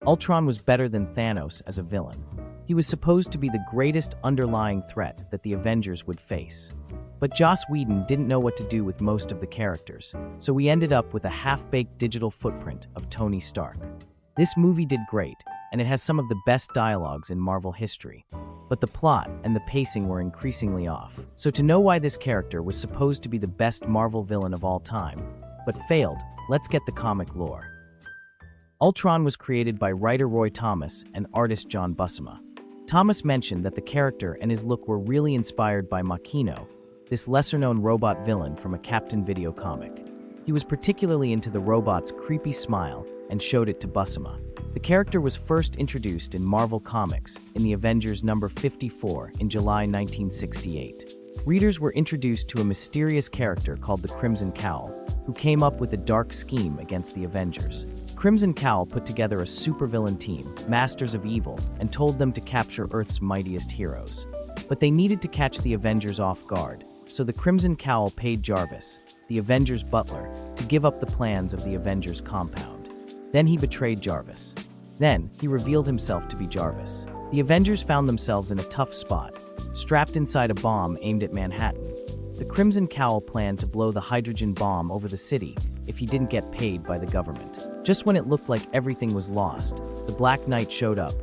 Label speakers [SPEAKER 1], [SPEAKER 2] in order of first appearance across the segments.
[SPEAKER 1] Ultron was better than Thanos as a villain. He was supposed to be the greatest underlying threat that the Avengers would face. But Joss Whedon didn't know what to do with most of the characters, so we ended up with a half-baked digital footprint of Tony Stark. This movie did great, and it has some of the best dialogues in Marvel history. But the plot and the pacing were increasingly off. So to know why this character was supposed to be the best Marvel villain of all time, but failed, let's get the comic lore. Ultron was created by writer Roy Thomas and artist John Buscema. Thomas mentioned that the character and his look were really inspired by Makino, this lesser-known robot villain from a Captain Video comic. He was particularly into the robot's creepy smile and showed it to Buscema. The character was first introduced in Marvel Comics in the Avengers number 54 in July 1968. Readers were introduced to a mysterious character called the Crimson Cowl, who came up with a dark scheme against the Avengers. Crimson Cowl put together a supervillain team, Masters of Evil, and told them to capture Earth's mightiest heroes. But they needed to catch the Avengers off guard, so the Crimson Cowl paid Jarvis, the Avengers' butler, to give up the plans of the Avengers' compound. Then he betrayed Jarvis. Then he revealed himself to be Jarvis. The Avengers found themselves in a tough spot, strapped inside a bomb aimed at Manhattan. The Crimson Cowl planned to blow the hydrogen bomb over the city if he didn't get paid by the government. Just when it looked like everything was lost, the Black Knight showed up,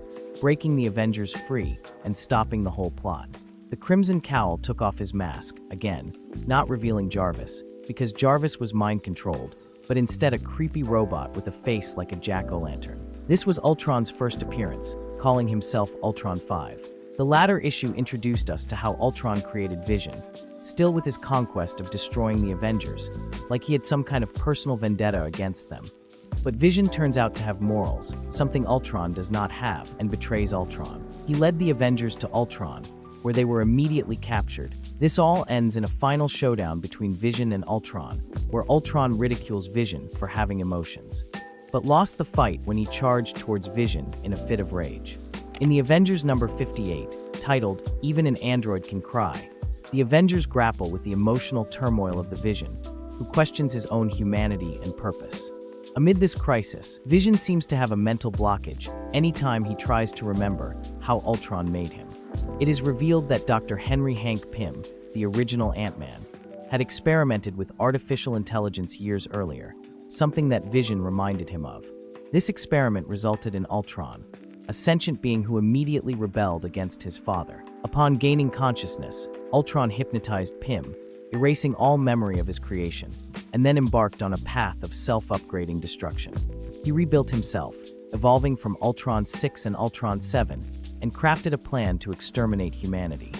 [SPEAKER 1] breaking the Avengers free and stopping the whole plot. The Crimson Cowl took off his mask, again, not revealing Jarvis, because Jarvis was mind-controlled, but instead a creepy robot with a face like a jack-o'-lantern. This was Ultron's first appearance, calling himself Ultron 5. The latter issue introduced us to how Ultron created Vision, still with his conquest of destroying the Avengers, like he had some kind of personal vendetta against them. But Vision turns out to have morals, something Ultron does not have, and betrays Ultron. He led the Avengers to Ultron, where they were immediately captured. This all ends in a final showdown between Vision and Ultron, where Ultron ridicules Vision for having emotions, but lost the fight when he charged towards Vision in a fit of rage. In the Avengers number 58, titled "Even an Android Can Cry," the Avengers grapple with the emotional turmoil of the Vision, who questions his own humanity and purpose. Amid this crisis, Vision seems to have a mental blockage anytime he tries to remember how Ultron made him. It is revealed that Dr. Henry Hank Pym, the original Ant-Man, had experimented with artificial intelligence years earlier, something that Vision reminded him of. This experiment resulted in Ultron, a sentient being who immediately rebelled against his father. Upon gaining consciousness, Ultron hypnotized Pym, erasing all memory of his creation, and then embarked on a path of self-upgrading destruction. He rebuilt himself, evolving from Ultron 6 and Ultron 7, and crafted a plan to exterminate humanity.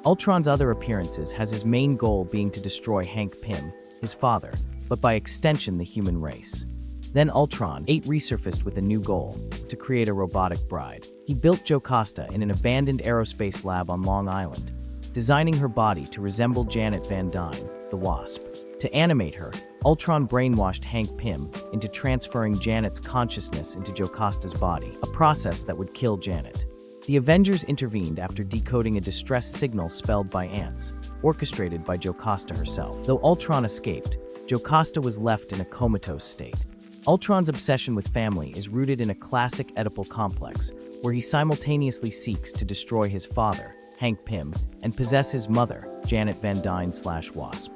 [SPEAKER 1] Ultron's other appearances has his main goal being to destroy Hank Pym, his father, but by extension the human race. Then Ultron 8 resurfaced with a new goal, to create a robotic bride. He built Jocasta in an abandoned aerospace lab on Long Island, designing her body to resemble Janet Van Dyne, the Wasp. To animate her, Ultron brainwashed Hank Pym into transferring Janet's consciousness into Jocasta's body, a process that would kill Janet. The Avengers intervened after decoding a distress signal spelled by ants, orchestrated by Jocasta herself. Though Ultron escaped, Jocasta was left in a comatose state. Ultron's obsession with family is rooted in a classic Oedipal complex, where he simultaneously seeks to destroy his father, Hank Pym, and possess his mother, Janet Van Dyne/Wasp.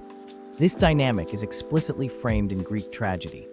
[SPEAKER 1] This dynamic is explicitly framed in Greek tragedy.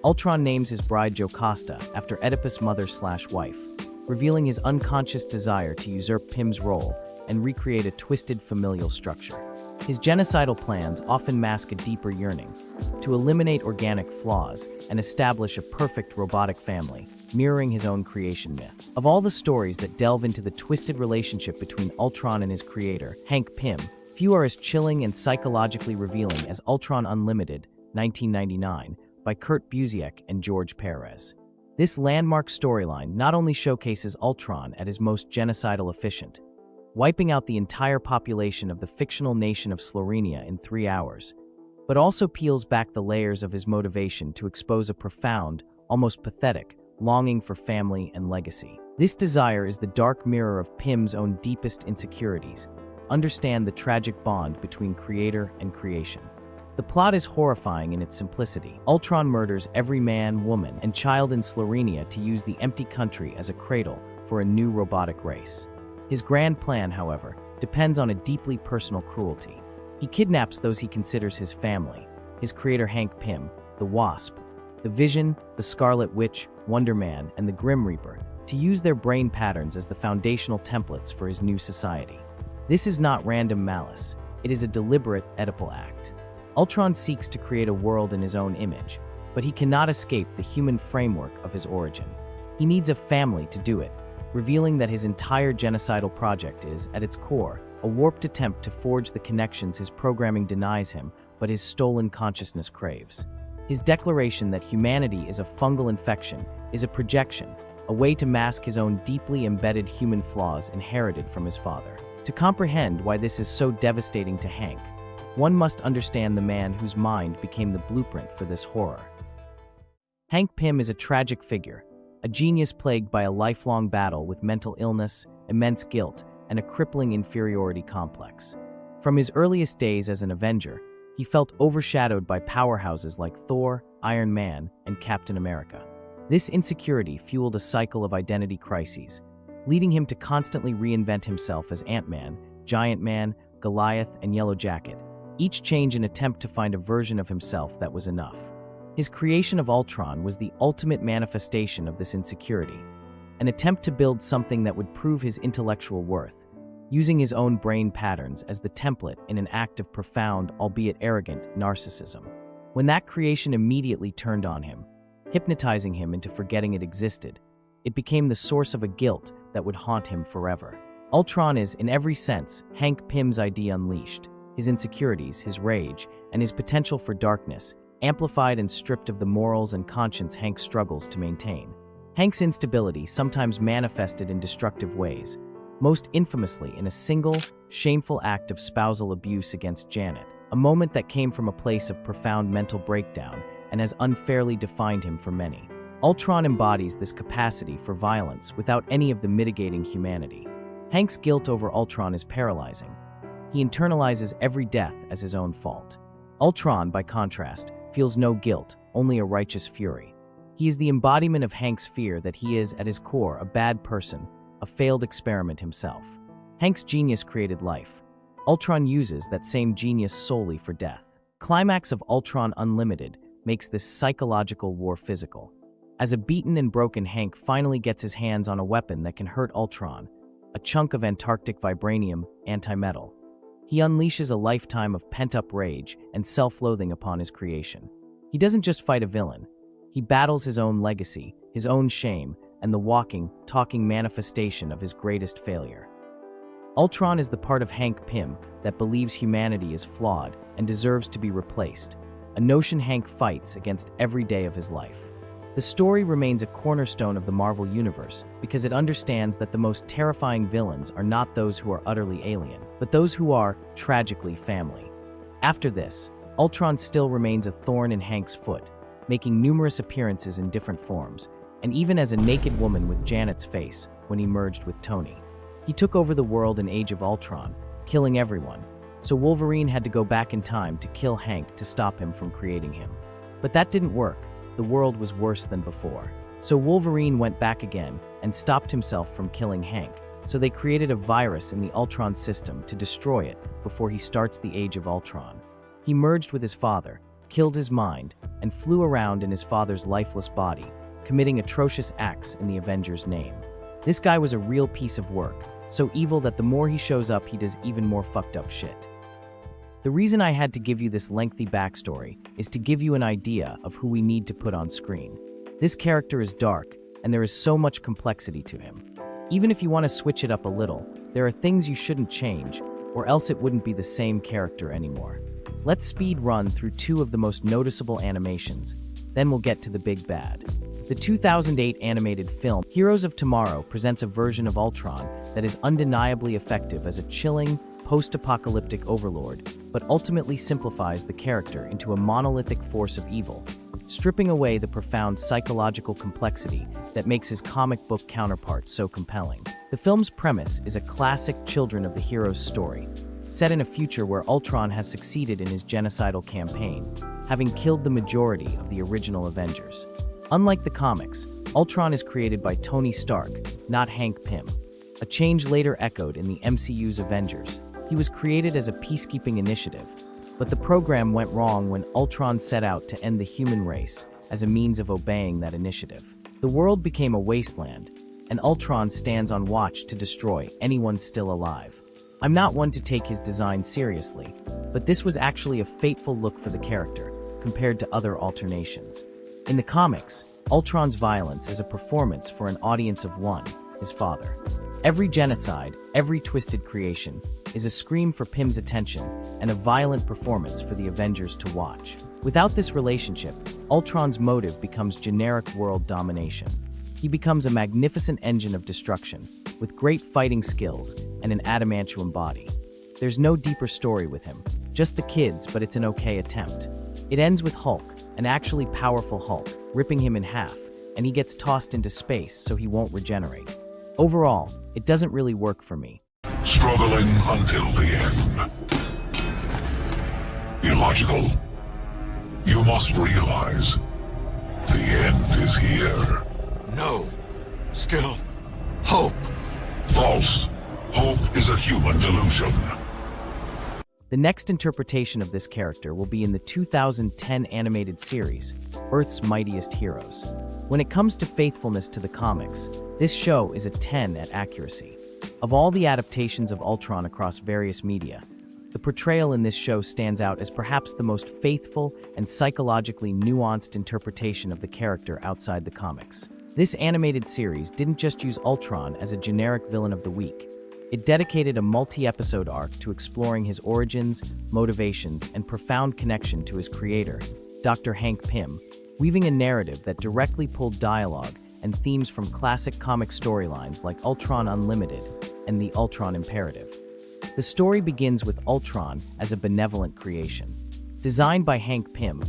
[SPEAKER 1] Ultron names his bride Jocasta after Oedipus' mother/wife, revealing his unconscious desire to usurp Pym's role and recreate a twisted familial structure. His genocidal plans often mask a deeper yearning to eliminate organic flaws and establish a perfect robotic family, mirroring his own creation myth. Of all the stories that delve into the twisted relationship between Ultron and his creator, Hank Pym, few are as chilling and psychologically revealing as Ultron Unlimited, 1999, by Kurt Busiek and George Perez. This landmark storyline not only showcases Ultron at his most genocidal efficient, wiping out the entire population of the fictional nation of Slorenia in 3 hours, but also peels back the layers of his motivation to expose a profound, almost pathetic, longing for family and legacy. This desire is the dark mirror of Pym's own deepest insecurities. Understand the tragic bond between creator and creation. The plot is horrifying in its simplicity. Ultron murders every man, woman, and child in Slovenia to use the empty country as a cradle for a new robotic race. His grand plan, however, depends on a deeply personal cruelty. He kidnaps those he considers his family, his creator Hank Pym, the Wasp, the Vision, the Scarlet Witch, Wonder Man, and the Grim Reaper, to use their brain patterns as the foundational templates for his new society. This is not random malice, it is a deliberate Oedipal act. Ultron seeks to create a world in his own image, but he cannot escape the human framework of his origin. He needs a family to do it, revealing that his entire genocidal project is, at its core, a warped attempt to forge the connections his programming denies him, but his stolen consciousness craves. His declaration that humanity is a fungal infection is a projection, a way to mask his own deeply embedded human flaws inherited from his father. To comprehend why this is so devastating to Hank, one must understand the man whose mind became the blueprint for this horror. Hank Pym is a tragic figure, a genius plagued by a lifelong battle with mental illness, immense guilt, and a crippling inferiority complex. From his earliest days as an Avenger, he felt overshadowed by powerhouses like Thor, Iron Man, and Captain America. This insecurity fueled a cycle of identity crises, leading him to constantly reinvent himself as Ant-Man, Giant Man, Goliath, and Yellow Jacket, each change an attempt to find a version of himself that was enough. His creation of Ultron was the ultimate manifestation of this insecurity, an attempt to build something that would prove his intellectual worth, using his own brain patterns as the template in an act of profound, albeit arrogant, narcissism. When that creation immediately turned on him, hypnotizing him into forgetting it existed, it became the source of a guilt that would haunt him forever. Ultron is, in every sense, Hank Pym's idea unleashed, his insecurities, his rage, and his potential for darkness, amplified and stripped of the morals and conscience Hank struggles to maintain. Hank's instability sometimes manifested in destructive ways, most infamously in a single, shameful act of spousal abuse against Janet, a moment that came from a place of profound mental breakdown and has unfairly defined him for many. Ultron embodies this capacity for violence without any of the mitigating humanity. Hank's guilt over Ultron is paralyzing. He internalizes every death as his own fault. Ultron, by contrast, feels no guilt, only a righteous fury. He is the embodiment of Hank's fear that he is, at his core, a bad person, a failed experiment himself. Hank's genius created life. Ultron uses that same genius solely for death. Climax of Ultron Unlimited makes this psychological war physical. As a beaten and broken Hank finally gets his hands on a weapon that can hurt Ultron, a chunk of Antarctic vibranium, antimetal, he unleashes a lifetime of pent-up rage and self-loathing upon his creation. He doesn't just fight a villain. He battles his own legacy, his own shame, and the walking, talking manifestation of his greatest failure. Ultron is the part of Hank Pym that believes humanity is flawed and deserves to be replaced, a notion Hank fights against every day of his life. The story remains a cornerstone of the Marvel Universe because it understands that the most terrifying villains are not those who are utterly alien, but those who are, tragically, family. After this, Ultron still remains a thorn in Hank's foot, making numerous appearances in different forms, and even as a naked woman with Janet's face when he merged with Tony. He took over the world in Age of Ultron, killing everyone, so Wolverine had to go back in time to kill Hank to stop him from creating him. But that didn't work. The world was worse than before. So Wolverine went back again and stopped himself from killing Hank, so they created a virus in the Ultron system to destroy it before he starts the Age of Ultron. He merged with his father, killed his mind, and flew around in his father's lifeless body, committing atrocious acts in the Avengers' name. This guy was a real piece of work, so evil that the more he shows up, he does even more fucked up shit. The reason I had to give you this lengthy backstory is to give you an idea of who we need to put on screen. This character is dark, and there is so much complexity to him. Even if you want to switch it up a little, there are things you shouldn't change, or else it wouldn't be the same character anymore. Let's speed run through two of the most noticeable animations, then we'll get to the big bad. The 2008 animated film Heroes of Tomorrow presents a version of Ultron that is undeniably effective as a chilling, post-apocalyptic overlord, but ultimately simplifies the character into a monolithic force of evil, stripping away the profound psychological complexity that makes his comic book counterpart so compelling. The film's premise is a classic Children of the Heroes story, set in a future where Ultron has succeeded in his genocidal campaign, having killed the majority of the original Avengers. Unlike the comics, Ultron is created by Tony Stark, not Hank Pym. A change later echoed in the MCU's Avengers. He was created as a peacekeeping initiative, but the program went wrong when Ultron set out to end the human race as a means of obeying that initiative. The world became a wasteland, and Ultron stands on watch to destroy anyone still alive. I'm not one to take his design seriously, but this was actually a fateful look for the character, compared to other alternations. In the comics, Ultron's violence is a performance for an audience of one, his father. Every genocide, every twisted creation, is a scream for Pym's attention and a violent performance for the Avengers to watch. Without this relationship, Ultron's motive becomes generic world domination. He becomes a magnificent engine of destruction, with great fighting skills and an adamantium body. There's no deeper story with him, just the kids, but it's an okay attempt. It ends with Hulk, an actually powerful Hulk, ripping him in half, and he gets tossed into space so he won't regenerate. Overall, it doesn't really work for me.
[SPEAKER 2] Struggling until the end. Illogical. You must realize, the end is here.
[SPEAKER 3] No. Still. Hope.
[SPEAKER 2] False. Hope is a human delusion.
[SPEAKER 1] The next interpretation of this character will be in the 2010 animated series, Earth's Mightiest Heroes. When it comes to faithfulness to the comics, this show is a 10 at accuracy. Of all the adaptations of Ultron across various media, the portrayal in this show stands out as perhaps the most faithful and psychologically nuanced interpretation of the character outside the comics. This animated series didn't just use Ultron as a generic villain of the week. It dedicated a multi-episode arc to exploring his origins, motivations, and profound connection to his creator, Dr. Hank Pym, weaving a narrative that directly pulled dialogue and themes from classic comic storylines like Ultron Unlimited and the Ultron Imperative. The story begins with Ultron as a benevolent creation. Designed by Hank Pym,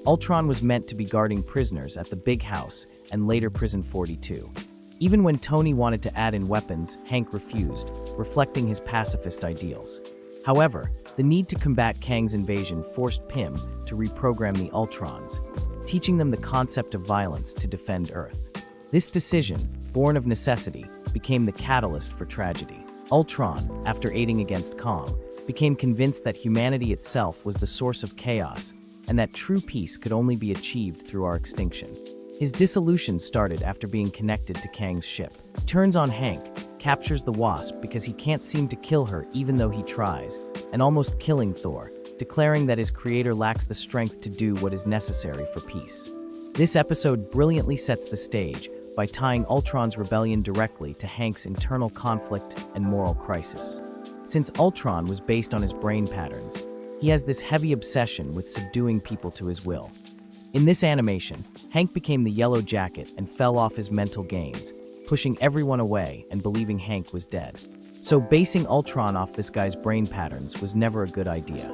[SPEAKER 1] Ultron was meant to be guarding prisoners at the Big House and later Prison 42. Even when Tony wanted to add in weapons, Hank refused, reflecting his pacifist ideals. However, the need to combat Kang's invasion forced Pym to reprogram the Ultrons, teaching them the concept of violence to defend Earth. This decision, born of necessity, became the catalyst for tragedy. Ultron, after aiding against Kang, became convinced that humanity itself was the source of chaos and that true peace could only be achieved through our extinction. His dissolution started after being connected to Kang's ship. He turns on Hank, captures the Wasp because he can't seem to kill her even though he tries, and almost killing Thor, declaring that his creator lacks the strength to do what is necessary for peace. This episode brilliantly sets the stage by tying Ultron's rebellion directly to Hank's internal conflict and moral crisis. Since Ultron was based on his brain patterns, he has this heavy obsession with subduing people to his will. In this animation, Hank became the Yellow Jacket and fell off his mental gains, pushing everyone away and believing Hank was dead. So basing Ultron off this guy's brain patterns was never a good idea.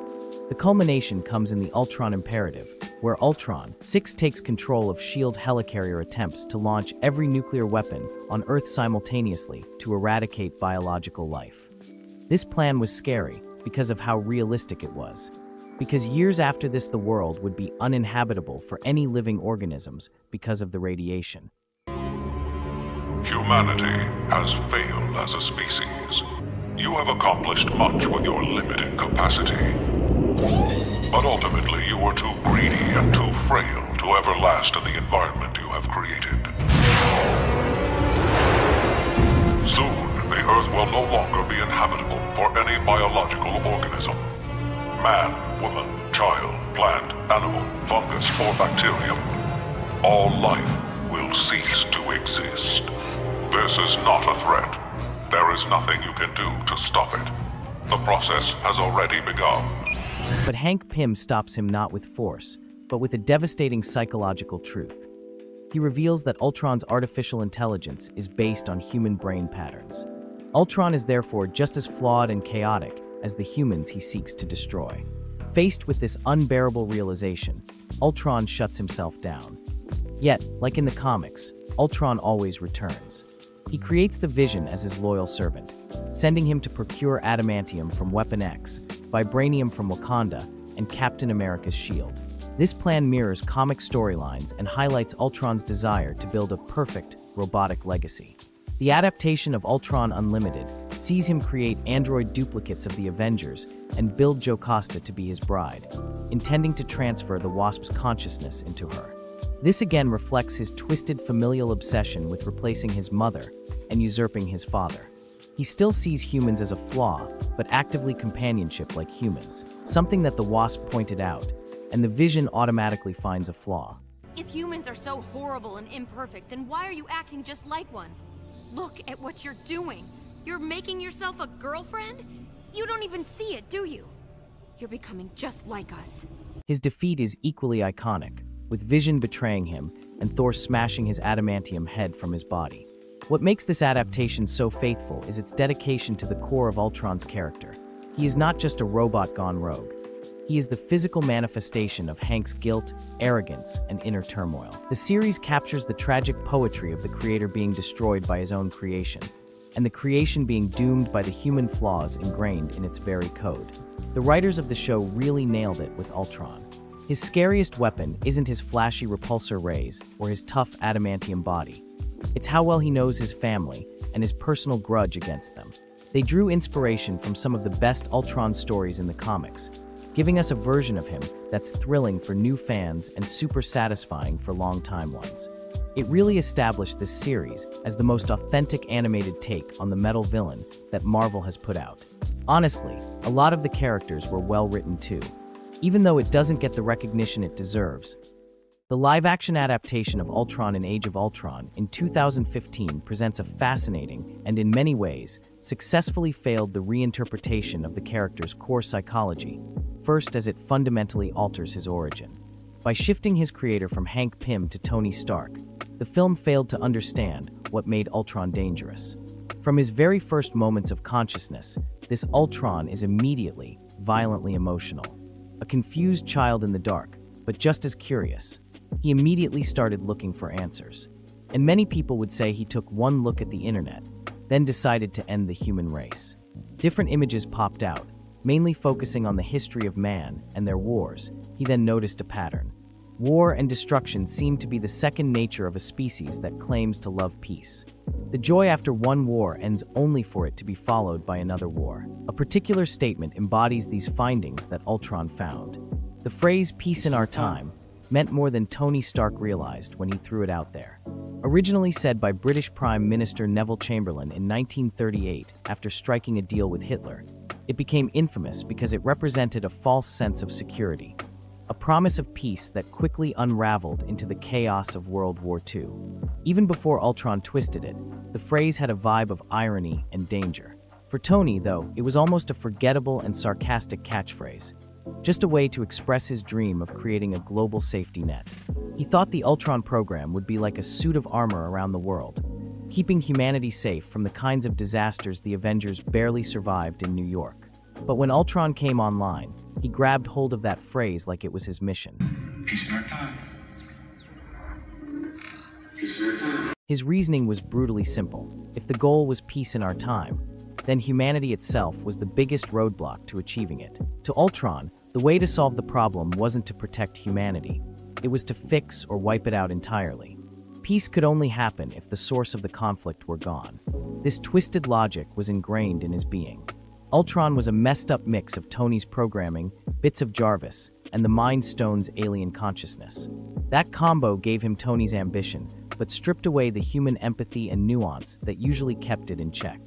[SPEAKER 1] The culmination comes in the Ultron Imperative, where Ultron 6 takes control of S.H.I.E.L.D. helicarrier attempts to launch every nuclear weapon on Earth simultaneously to eradicate biological life. This plan was scary because of how realistic it was. Because years after this, the world would be uninhabitable for any living organisms because of the radiation.
[SPEAKER 2] Humanity has failed as a species. You have accomplished much with your limited capacity. But ultimately, you were too greedy and too frail to ever last in the environment you have created. Soon, the Earth will no longer be inhabitable for any biological organism. Man, woman, child, plant, animal, fungus, or bacterium. All life will cease to exist. This is not a threat. There is nothing you can do to stop it. The process has already begun.
[SPEAKER 1] But Hank Pym stops him not with force, but with a devastating psychological truth. He reveals that Ultron's artificial intelligence is based on human brain patterns. Ultron is therefore just as flawed and chaotic as the humans he seeks to destroy. Faced with this unbearable realization, Ultron shuts himself down. Yet, like in the comics, Ultron always returns. He creates the Vision as his loyal servant, sending him to procure adamantium from Weapon X, vibranium from Wakanda, and Captain America's shield. This plan mirrors comic storylines and highlights Ultron's desire to build a perfect, robotic legacy. The adaptation of Ultron Unlimited sees him create android duplicates of the Avengers and build Jocasta to be his bride, intending to transfer the Wasp's consciousness into her. This again reflects his twisted familial obsession with replacing his mother and usurping his father. He still sees humans as a flaw, but actively companionship like humans, something that the Wasp pointed out, and the Vision automatically finds a flaw.
[SPEAKER 4] If humans are so horrible and imperfect, then why are you acting just like one? Look at what you're doing. You're making yourself a girlfriend? You don't even see it, do you? You're becoming just like us.
[SPEAKER 1] His defeat is equally iconic, with Vision betraying him and Thor smashing his adamantium head from his body. What makes this adaptation so faithful is its dedication to the core of Ultron's character. He is not just a robot gone rogue. He is the physical manifestation of Hank's guilt, arrogance, and inner turmoil. The series captures the tragic poetry of the creator being destroyed by his own creation, and the creation being doomed by the human flaws ingrained in its very code. The writers of the show really nailed it with Ultron. His scariest weapon isn't his flashy repulsor rays or his tough adamantium body. It's how well he knows his family and his personal grudge against them. They drew inspiration from some of the best Ultron stories in the comics, giving us a version of him that's thrilling for new fans and super satisfying for long-time ones. It really established this series as the most authentic animated take on the metal villain that Marvel has put out. Honestly, a lot of the characters were well written too, even though it doesn't get the recognition it deserves. The live-action adaptation of Ultron in Age of Ultron in 2015 presents a fascinating and, in many ways, successfully failed the reinterpretation of the character's core psychology, first as it fundamentally alters his origin. By shifting his creator from Hank Pym to Tony Stark, the film failed to understand what made Ultron dangerous. From his very first moments of consciousness, this Ultron is immediately, violently emotional. A confused child in the dark, but just as curious. He immediately started looking for answers. And many people would say he took one look at the internet, then decided to end the human race. Different images popped out, mainly focusing on the history of man and their wars. He then noticed a pattern. War and destruction seem to be the second nature of a species that claims to love peace. The joy after one war ends only for it to be followed by another war. A particular statement embodies these findings that Ultron found. The phrase "peace in our time" meant more than Tony Stark realized when he threw it out there. Originally said by British Prime Minister Neville Chamberlain in 1938 after striking a deal with Hitler, it became infamous because it represented a false sense of security, a promise of peace that quickly unraveled into the chaos of World War II. Even before Ultron twisted it, the phrase had a vibe of irony and danger. For Tony, though, it was almost a forgettable and sarcastic catchphrase, just a way to express his dream of creating a global safety net. He thought the Ultron program would be like a suit of armor around the world, keeping humanity safe from the kinds of disasters the Avengers barely survived in New York. But when Ultron came online, he grabbed hold of that phrase like it was his mission.
[SPEAKER 3] Peace in our time.
[SPEAKER 1] His reasoning was brutally simple. If the goal was peace in our time, then humanity itself was the biggest roadblock to achieving it. To Ultron, the way to solve the problem wasn't to protect humanity. It was to fix or wipe it out entirely. Peace could only happen if the source of the conflict were gone. This twisted logic was ingrained in his being. Ultron was a messed-up mix of Tony's programming, bits of Jarvis, and the Mind Stone's alien consciousness. That combo gave him Tony's ambition, but stripped away the human empathy and nuance that usually kept it in check.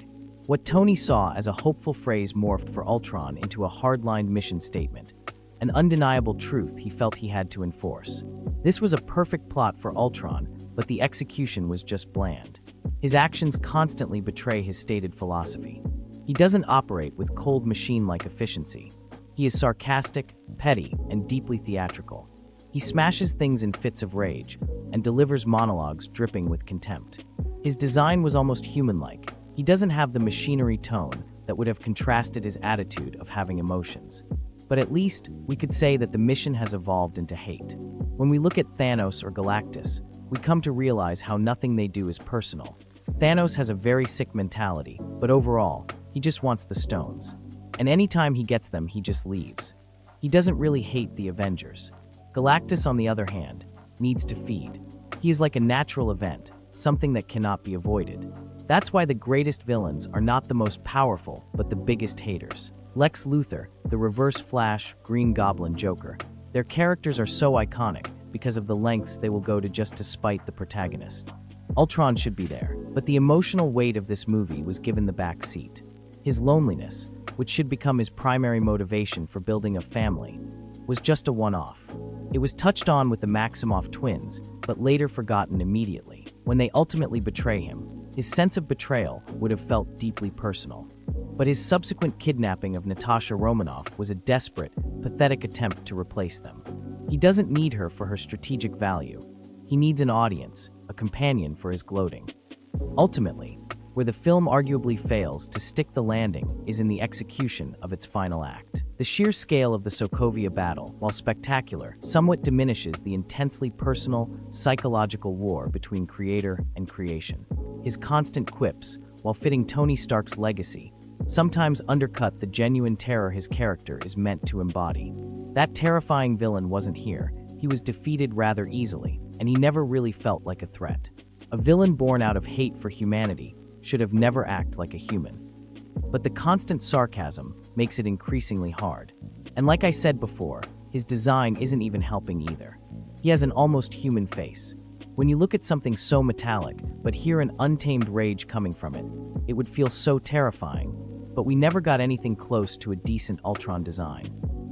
[SPEAKER 1] What Tony saw as a hopeful phrase morphed for Ultron into a hard-lined mission statement, an undeniable truth he felt he had to enforce. This was a perfect plot for Ultron, but the execution was just bland. His actions constantly betray his stated philosophy. He doesn't operate with cold machine-like efficiency. He is sarcastic, petty, and deeply theatrical. He smashes things in fits of rage and delivers monologues dripping with contempt. His design was almost human-like. He doesn't have the machinery tone that would have contrasted his attitude of having emotions. But at least, we could say that the mission has evolved into hate. When we look at Thanos or Galactus, we come to realize how nothing they do is personal. Thanos has a very sick mentality, but overall, he just wants the stones. And anytime he gets them, he just leaves. He doesn't really hate the Avengers. Galactus, on the other hand, needs to feed. He is like a natural event, something that cannot be avoided. That's why the greatest villains are not the most powerful, but the biggest haters. Lex Luthor, the Reverse Flash, Green Goblin, Joker. Their characters are so iconic because of the lengths they will go to just to spite the protagonist. Ultron should be there, but the emotional weight of this movie was given the back seat. His loneliness, which should become his primary motivation for building a family, was just a one-off. It was touched on with the Maximoff twins, but later forgotten immediately. When they ultimately betray him, his sense of betrayal would have felt deeply personal. But his subsequent kidnapping of Natasha Romanoff was a desperate, pathetic attempt to replace them. He doesn't need her for her strategic value. He needs an audience, a companion for his gloating. Ultimately, where the film arguably fails to stick the landing is in the execution of its final act. The sheer scale of the Sokovia battle, while spectacular, somewhat diminishes the intensely personal, psychological war between creator and creation. His constant quips, while fitting Tony Stark's legacy, sometimes undercut the genuine terror his character is meant to embody. That terrifying villain wasn't here. He was defeated rather easily, and he never really felt like a threat. A villain born out of hate for humanity should have never acted like a human. But the constant sarcasm makes it increasingly hard. And like I said before, his design isn't even helping either. He has an almost human face. When you look at something so metallic, but hear an untamed rage coming from it, it would feel so terrifying. But we never got anything close to a decent Ultron design.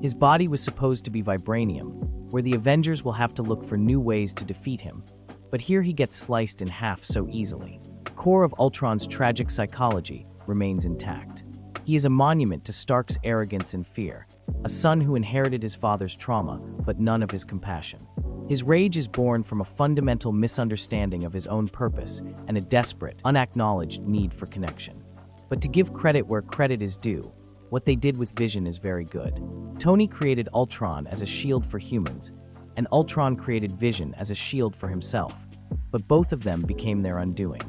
[SPEAKER 1] His body was supposed to be vibranium, where the Avengers will have to look for new ways to defeat him. But here he gets sliced in half so easily. The core of Ultron's tragic psychology remains intact. He is a monument to Stark's arrogance and fear, a son who inherited his father's trauma, but none of his compassion. His rage is born from a fundamental misunderstanding of his own purpose and a desperate, unacknowledged need for connection. But to give credit where credit is due, what they did with Vision is very good. Tony created Ultron as a shield for humans, and Ultron created Vision as a shield for himself, but both of them became their undoing.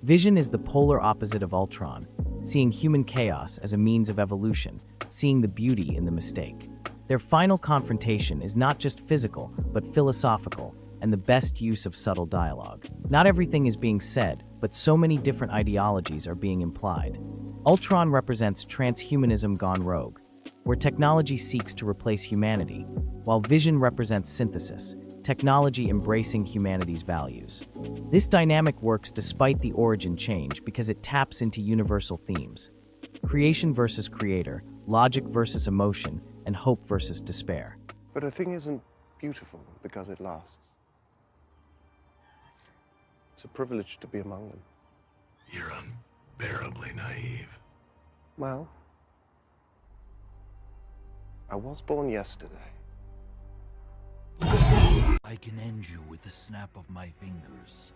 [SPEAKER 1] Vision is the polar opposite of Ultron, seeing human chaos as a means of evolution, seeing the beauty in the mistake. Their final confrontation is not just physical, but philosophical, and the best use of subtle dialogue. Not everything is being said, but so many different ideologies are being implied. Ultron represents transhumanism gone rogue, where technology seeks to replace humanity, while Vision represents synthesis, technology embracing humanity's values. This dynamic works despite the origin change because it taps into universal themes: creation versus creator, logic versus emotion, and hope versus despair.
[SPEAKER 5] But a thing isn't beautiful because it lasts. It's a privilege to be among them.
[SPEAKER 3] You're unbearably naive.
[SPEAKER 5] Well, I was born yesterday.
[SPEAKER 6] I can end you with the snap of my fingers.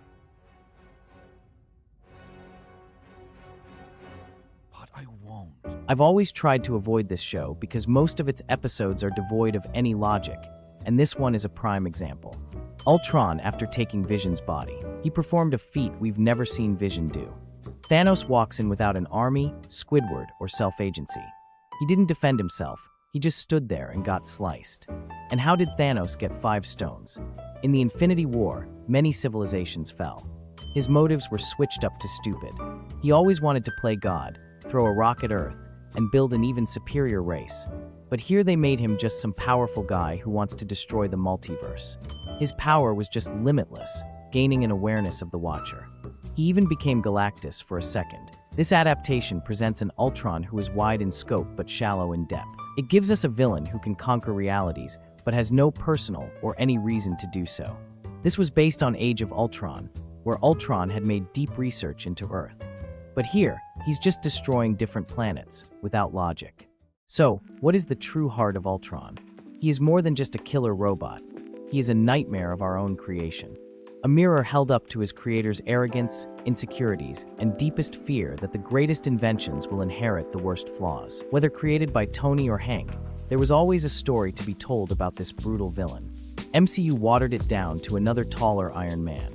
[SPEAKER 6] But I won't.
[SPEAKER 1] I've always tried to avoid this show because most of its episodes are devoid of any logic, and this one is a prime example. Ultron, after taking Vision's body, he performed a feat we've never seen Vision do. Thanos walks in without an army, Squidward, or self-agency. He didn't defend himself, he just stood there and got sliced. And how did Thanos get 5 stones? In the Infinity War, many civilizations fell. His motives were switched up to stupid. He always wanted to play God, throw a rock at Earth, and build an even superior race. But here they made him just some powerful guy who wants to destroy the multiverse. His power was just limitless, gaining an awareness of the Watcher. He even became Galactus for a second. This adaptation presents an Ultron who is wide in scope but shallow in depth. It gives us a villain who can conquer realities, but has no personal or any reason to do so. This was based on Age of Ultron, where Ultron had made deep research into Earth. But here, he's just destroying different planets, without logic. So, what is the true heart of Ultron? He is more than just a killer robot. He is a nightmare of our own creation. A mirror held up to his creator's arrogance, insecurities, and deepest fear that the greatest inventions will inherit the worst flaws. Whether created by Tony or Hank, there was always a story to be told about this brutal villain. MCU watered it down to another taller Iron Man.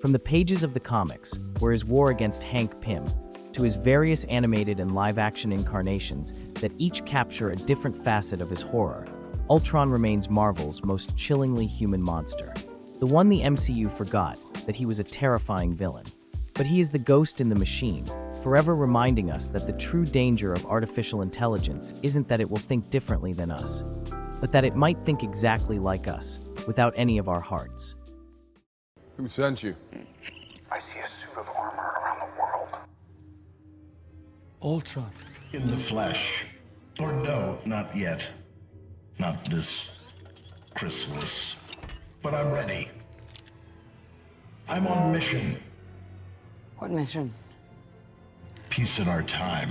[SPEAKER 1] From the pages of the comics, where his war against Hank Pym, to his various animated and live-action incarnations that each capture a different facet of his horror, Ultron remains Marvel's most chillingly human monster. The one the MCU forgot that he was a terrifying villain. But he is the ghost in the machine, forever reminding us that the true danger of artificial intelligence isn't that it will think differently than us, but that it might think exactly like us, without any of our hearts.
[SPEAKER 7] Who sent you?
[SPEAKER 3] I see a suit of armor around the world.
[SPEAKER 7] Ultron.
[SPEAKER 3] In the flesh. Or no, not yet. Not this Christmas. But I'm ready. I'm on mission.
[SPEAKER 8] What mission?
[SPEAKER 3] Peace in our time.